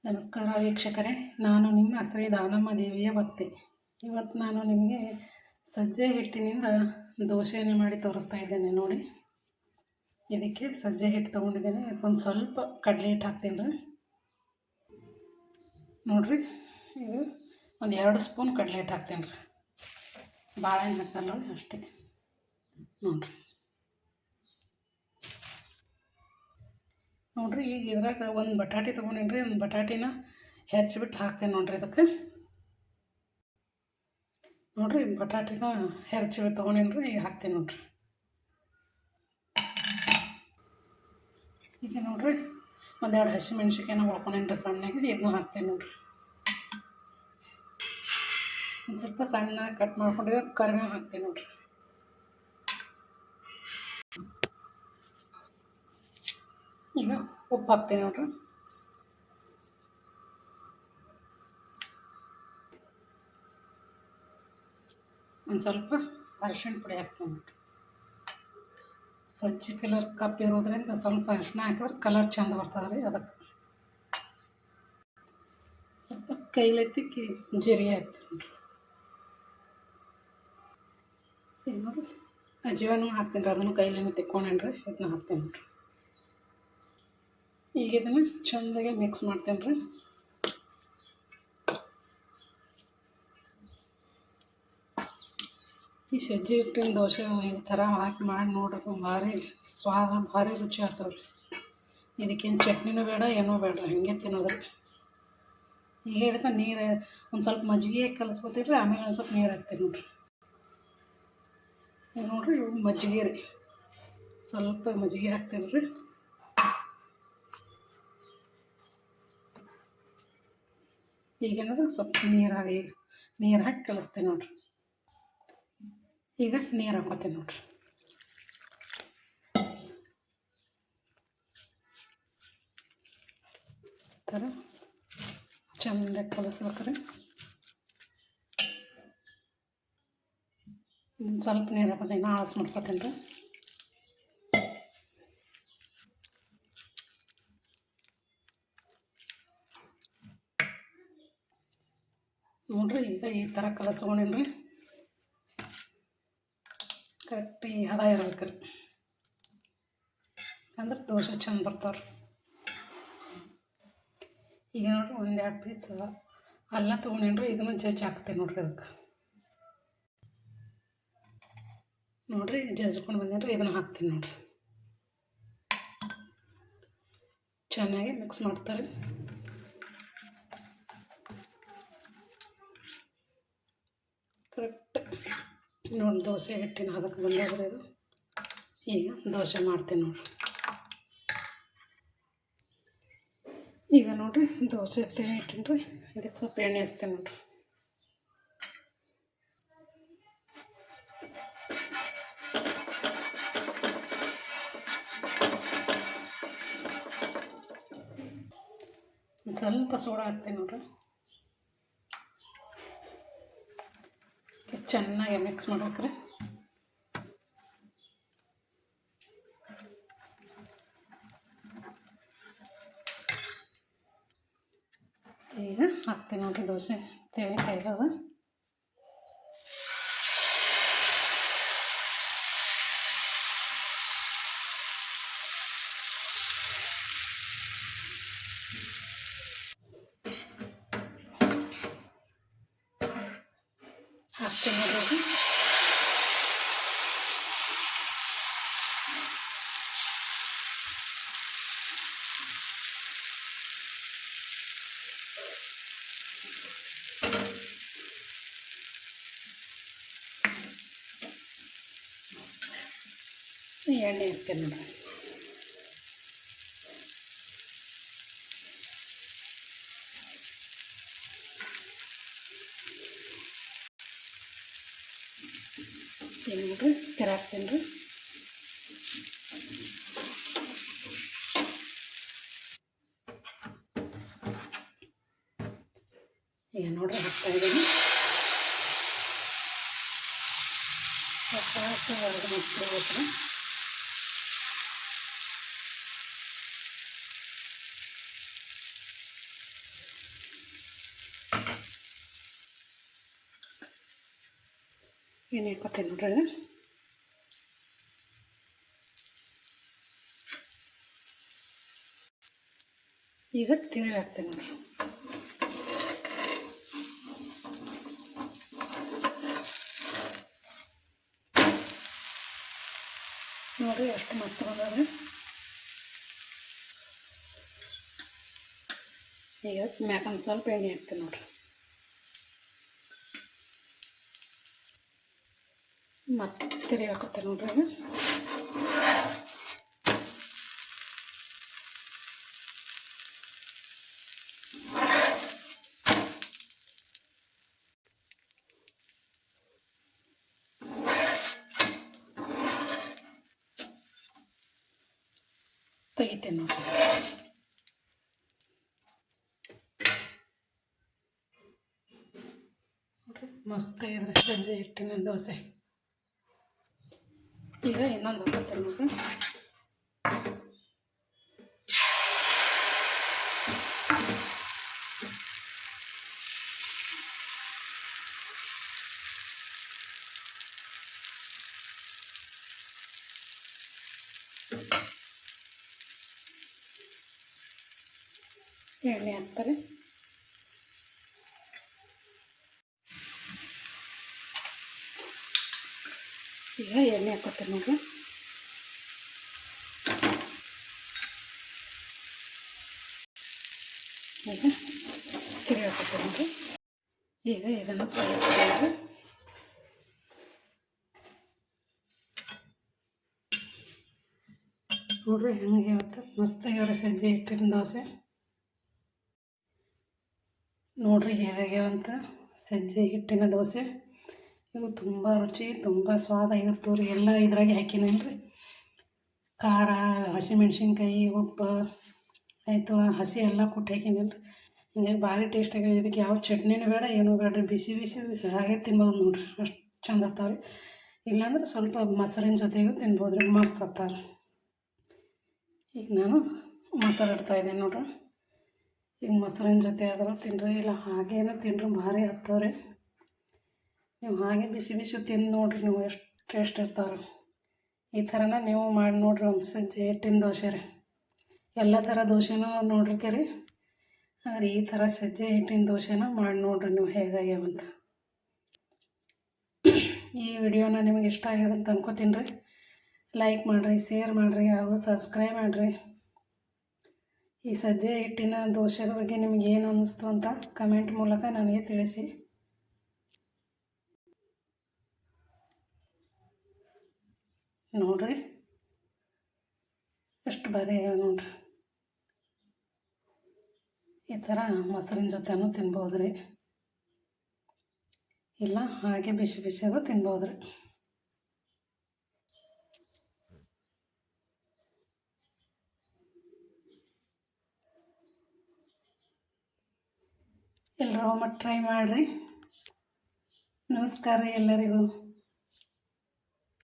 ನಮಸ್ಕಾರ ವೀಕ್ಷಕರೇ, ನಾನು ನಿಮ್ಮ ಶ್ರೀ ದಾನಮ್ಮ ದೇವಿಯ ಭಕ್ತಿ. ಇವತ್ತು ನಾನು ನಿಮಗೆ ಸಜ್ಜೆ ಹಿಟ್ಟಿನಿಂದ ದೋಸೆಯನ್ನು ಮಾಡಿ ತೋರಿಸ್ತಾ ಇದ್ದೇನೆ. ನೋಡಿ, ಇದಕ್ಕೆ ಸಜ್ಜೆ ಹಿಟ್ಟು ತೊಗೊಂಡಿದ್ದೇನೆ. ಒಂದು ಸ್ವಲ್ಪ ಕಡಲೆ ಹಿಟ್ಟು ಹಾಕ್ತೀನಿ ರೀ. ನೋಡಿರಿ, ಇದು ಒಂದು 2 ಸ್ಪೂನ್ ಕಡಲೆ ಹಿಟ್ಟು ಹಾಕ್ತೀನಿ ರೀ. ಭಾಳ ಏನು ಹಾಕಲ್ಲ, ಅಷ್ಟೇ. ನೋಡಿರಿ ಈಗ ಇದ್ರಾಗ ಒಂದು ಬಟಾಟೆ ತೊಗೊಂಡಿನಿ ರೀ. ಒಂದು ಬಟಾಟಿನ ಹೆರ್ಚಿಬಿಟ್ಟು ಹಾಕ್ತೇನೆ. ನೋಡಿರಿ ಇದಕ್ಕೆ ಬಟಾಟಿನ ಹೆರ್ಚಿಬಿಟ್ಟು ತೊಗೊಂಡಿನಿ ರೀ. ಈಗ ಹಾಕ್ತೇನೆ ನೋಡಿರಿ. ಈಗ ನೋಡಿರಿ, 1-2 ಹಸಿಮೆಣ್ಸಿಕಾಯಿನ ಹೊಳ್ಕೊಂಡೇನಿ ರೀ ಸಣ್ಣಗೆ. ಇದನ್ನ ಹಾಕ್ತೇನೆ ನೋಡಿರಿ. ಒಂದು ಸ್ವಲ್ಪ ಸಣ್ಣಗೆ ಕಟ್ ಮಾಡ್ಕೊಂಡಿದ್ರೆ ಕರಿಬೇವು ಹಾಕ್ತೇನೆ ನೋಡಿರಿ. ಈಗ ಉಪ್ಪು ಹಾಕ್ತೇನೆ ನೋಡಿರಿ. ಒಂದು ಸ್ವಲ್ಪ ಅರಿಶಿಣ ಪುಡಿ ಹಾಕ್ತೇನೆ ನೋಡಿರಿ. ಸಜ್ಜಿ ಕಲರ್ ಕಪ್ಪು ಇರೋದ್ರಿಂದ ಸ್ವಲ್ಪ ಅರಿಶಿಣ ಹಾಕಿದ್ರೆ ಕಲರ್ ಚೆಂದ ಬರ್ತದೆ ರೀ. ಅದಕ್ಕೆ ಸ್ವಲ್ಪ ಕೈಲಿ ತಿಕ್ಕಿ ಜೀರಿಗೆ ಹಾಕ್ತೇನೆ ನೋಡಿರಿ. ಈಗ ನೋಡಿ, ಅಜ್ವಾನು ಹಾಕ್ತೀನಿ ರೀ. ಅದನ್ನು ಕೈಲೇನೆ ತಿಕ್ಕೊಂಡೇನಿ ರೀ. ಇದನ್ನ ಹಾಕ್ತೇನೆ ನೋಡಿರಿ. ಈಗ ಇದನ್ನು ಚೆಂದಾಗೆ ಮಿಕ್ಸ್ ಮಾಡ್ತೇನೆ ರೀ. ಈ ಸಜ್ಜೆ ಹಿಟ್ಟಿನ ದೋಸೆ ಈ ಥರ ಹಾಕಿ ಮಾಡಿ ನೋಡ್ರಿ, ಭಾರಿ ಸ್ವಾದ, ಭಾರಿ ರುಚಿ ಆಗ್ತವೆ ರೀ. ಇದಕ್ಕೇನು ಚಟ್ನಿನೂ ಬೇಡ, ಏನೂ ಬೇಡ, ಹಾಗೆ ತಿನ್ನೋದು ರೀ. ಈಗ ಇದಕ್ಕೆ ನೀರು ಒಂದು ಸ್ವಲ್ಪ ಮಜ್ಜಿಗೆ ಕಲಸ್ಕೊತೀವಿ ರೀ. ಆಮೇಲೆ ಒಂದು ಸ್ವಲ್ಪ ನೀರು ಹಾಕ್ತೀವಿ ನೋಡಿರಿ. ಈಗ ನೋಡಿರಿ, ಇವು ಮಜ್ಜಿಗೆ ರೀ. ಸ್ವಲ್ಪ ಮಜ್ಜಿಗೆ ಹಾಕ್ತೇನೆ ರೀ. ಈಗೇನದ ಸ್ವಲ್ಪ ನೀರು ಹಾಕಿ ಕಲಿಸ್ತೇನೆ ನೋಡಿರಿ. ಈಗ ನೀರು ಹಾಕ್ಕೊತೇನೆ ನೋಡಿರಿ. ಈ ಥರ ಚೆಂದ ಕಲಿಸ್ಬೇಕ್ರಿ. ಸ್ವಲ್ಪ ನೀರು ಹಾಕೋತೀನಿ, ಆಳಸ್ ಮಾಡ್ಕೊತೀನಿ ರೀ. ನೋಡಿರಿ, ಈಗ ಈ ಥರ ಕಲಸ್ಕೊಂಡೇನಿ ರೀ. ಕರೆಕ್ಟ್ ಈ ಹದ ಇರ್ಬೇಕ್ರಿ, ಅಂದ್ರೆ ದೋಸೆ ಚೆಂದ ಬರ್ತಾವ್ರಿ. ಈಗ ನೋಡಿರಿ, 1-2 ಪೀಸ್ ಅಲ್ಲ ತೊಗೊಂಡೇನಿ ರೀ. ಇದನ್ನು ಜಜ್ಜಿ ಹಾಕ್ತೇನೆ ನೋಡಿರಿ. ಅದಕ್ಕೆ ನೋಡಿರಿ, ಜಜ್ಕೊಂಡು ಬಂದೇನಿ ರೀ. ಇದನ್ನು ಹಾಕ್ತೀನಿ ನೋಡಿರಿ. ಚೆನ್ನಾಗಿ ಮಿಕ್ಸ್ ಮಾಡ್ತಾರೆ. ಕರೆಕ್ಟ್ ನೋಡಿ, ದೋಸೆ ಹಿಟ್ಟಿನ ಅದಕ್ಕೆ ಬಂದಾದ್ರೆ ಇದು. ಈಗ ದೋಸೆ ಮಾಡ್ತೀನಿ ನೋಡಿರಿ. ಈಗ ನೋಡಿರಿ, ದೋಸೆ ತೆನೆ ಇಟ್ಟಿನಿ ರೀ. ಇದಕ್ಕೆ ಸ್ವಲ್ಪ ಎಣ್ಣೆ ಹಚ್ತೇನೆ ನೋಡಿರಿ. ಒಂದು ಸ್ವಲ್ಪ ಸೋಡಾ ಹಾಕ್ತೇನೆ ನೋಡಿರಿ. ಚೆನ್ನಾಗಿ ಮಿಕ್ಸ್ ಮಾಡ್ಬೇಕ್ರಿ. ಈಗ ಹಾಕ್ತೀನಿ ನೋಡಿರಿ ದೋಸೆ ತೆವೆ ಕಾಯ್ದದ. ಹಾಕ್ತೀನಿ ನೋಡಿರಿ. ಎಣ್ಣೆ ಹಾಕ್ತೇನೆ ನೋಡಿರಿ. ಈಗ ನೋಡಿರಿ, ತೆರಾಕ್ತೀನಿ ರೀ. ಈಗ ನೋಡಿರಿ, ಹಾಕ್ತಾ ಇದ್ದೀನಿ. ಸ್ವಲ್ಪ ಹೊರಗೆ ಮುಚ್ಚಿಡ್ಬೇಕು. ಎಣ್ಣೆ ಹಾಕೋತೀನಿ ನೋಡ್ರಿ. ಈಗ ತಿರುವಿ ಹಾಕ್ತೀನಿ ನೋಡ್ರಿ. ನೋಡಿ ಎಷ್ಟು ಮಸ್ತ್ ಬಂದದ್ರಿ. ಈಗ ಮ್ಯಾಕೊಂದು ಸ್ವಲ್ಪ ಎಣ್ಣೆ ಹಾಕ್ತೀನಿ ನೋಡ್ರಿ. ಮತ್ತೆ ತಿರುವಿ ಹಾಕೋತೀನಿ ನೋಡ್ರಿ. ತೆಗಿತೀನಿ ನೋಡ್ರಿ. ಮಸ್ತ್ ಇದ್ರೆ ಸಜ್ಜೆ ಹಿಟ್ಟಿನ ದೋಸೆ. ಈಗ ಇನ್ನೊಂದು ಹಾಕೋತೀನಿ ನೋಡ್ರಿ. ಎಣ್ಣೆ ಹಾಕ್ತಾರೆ. ಈಗ ಎಣ್ಣೆ ಹಾಕೋತೀನಿ ನೋಡ್ರಿ. ಈಗ ತಿರುವಿ ಹಾಕೋತೀನಿ ನೋಡ್ರಿ. ಈಗ ಇದನ್ನು ಫ್ರೈ ಹಾಕ್ತೀನಿ ನೋಡ್ರಿ. ಹೆಂಗೆ ಇವತ್ತು ಮಸ್ತಾಗ್ಯಾವ್ರಿ ಸಜ್ಜೆ ಹಿಟ್ಟಿನ ದೋಸೆ. ನೋಡ್ರಿ ಹೇಗಾಗ್ಯಾವಂತ ಸಜ್ಜೆ ಹಿಟ್ಟಿನ ದೋಸೆ. ಇವು ತುಂಬ ರುಚಿ, ತುಂಬ ಸ್ವಾದ ಇರುತ್ತೆ ರೀ. ಎಲ್ಲ ಇದ್ರಾಗೆ ಹಾಕಿನಲ್ರಿ. ಖಾರ, ಹಸಿಮೆಣ್ಸಿನ್ಕಾಯಿ, ಉಪ್ಪು ಆಯಿತು, ಹಸಿ ಎಲ್ಲ ಕುಟ್ಟಿ ಹಾಕಿನಲ್ರಿ. ಹಿಂಗಾಗಿ ಭಾರಿ ಟೇಸ್ಟಾಗಿ. ಇದಕ್ಕೆ ಯಾವ ಚಟ್ನಿನೂ ಬೇಡ, ಏನೂ ಬೇಡ್ರಿ. ಬಿಸಿ ಬಿಸಿ ಹಾಗೆ ತಿನ್ಬೋದು ನೋಡ್ರಿ. ಅಷ್ಟು ಚಂದ ಹತ್ತಾವ್ರಿ. ಇಲ್ಲಾಂದ್ರೆ ಸ್ವಲ್ಪ ಮೊಸರಿನ ಜೊತೆಗೂ ತಿನ್ಬೋದು ರೀ, ಮಸ್ತ್ ಹತ್ತಾರ. ಈಗ ನಾನು ಮೊಸರು ಇಡ್ತಾಯಿದ್ದೀನಿ ನೋಡ್ರಿ. ಈಗ ಮೊಸರಿನ ಜೊತೆ ಆದರೂ ತಿನ್ನಿರಿ, ಇಲ್ಲ ಹಾಗೇನೂ ತಿನ್ನಿರಿ, ಭಾರಿ ಹತ್ತವ್ರಿ. ನೀವು ಹಾಗೆ ಬಿಸಿ ಬಿಸಿ ತಿಂದು ನೋಡಿರಿ, ನೀವು ಎಷ್ಟು ಟೇಸ್ಟ್ ಇರ್ತಾವ್ರಿ. ಈ ಥರನ ನೀವು ಮಾಡಿ ನೋಡ್ರಿ. ಸಜ್ಜೆ ಹಿಟ್ಟಿನ ದೋಸೆ ರೀ. ಎಲ್ಲ ಥರ ದೋಸೆನೂ ನೋಡಿರ್ತೀರಿ, ಆದರೆ ಈ ಥರ ಸಜ್ಜೆ ಹಿಟ್ಟಿನ ದೋಸೆನ ಮಾಡಿ ನೋಡ್ರಿ ನೀವು ಹೇಗಾಗ್ಯಾವಂತ. ಈ ವಿಡಿಯೋನ ನಿಮಗೆ ಇಷ್ಟ ಆಗ್ಯದ ಅಂತ ಅನ್ಕೋತೀನಿ ರೀ. ಲೈಕ್ ಮಾಡಿರಿ, ಶೇರ್ ಮಾಡಿರಿ, ಹಾಗೂ ಸಬ್ಸ್ಕ್ರೈಬ್ ಮಾಡಿರಿ. ಈ ಸಜ್ಜೆ ಹಿಟ್ಟಿನ ದೋಸೆದ ಬಗ್ಗೆ ನಿಮ್ಗೆ ಏನು ಅನ್ನಿಸ್ತು ಅಂತ ಕಮೆಂಟ್ ಮೂಲಕ ನನಗೆ ತಿಳಿಸಿ. ನೋಡ್ರಿ ಎಷ್ಟು ಭಾರಿ ಆಗ್ಯಾವ ನೋಡ್ರಿ. ಈ ಥರ ಮೊಸರಿನ ಜೊತೆನೂ ತಿನ್ಬೋದು ರೀ, ಇಲ್ಲ ಹಾಗೆ ಬಿಸಿ ಬಿಸಿಯಾಗೂ ತಿನ್ಬೋದು ರೀ. ಎಲ್ಲರೂ ಒಮ್ಮೆ ಟ್ರೈ ಮಾಡಿರಿ. ನಮಸ್ಕಾರ ರೀ ಎಲ್ಲರಿಗೂ.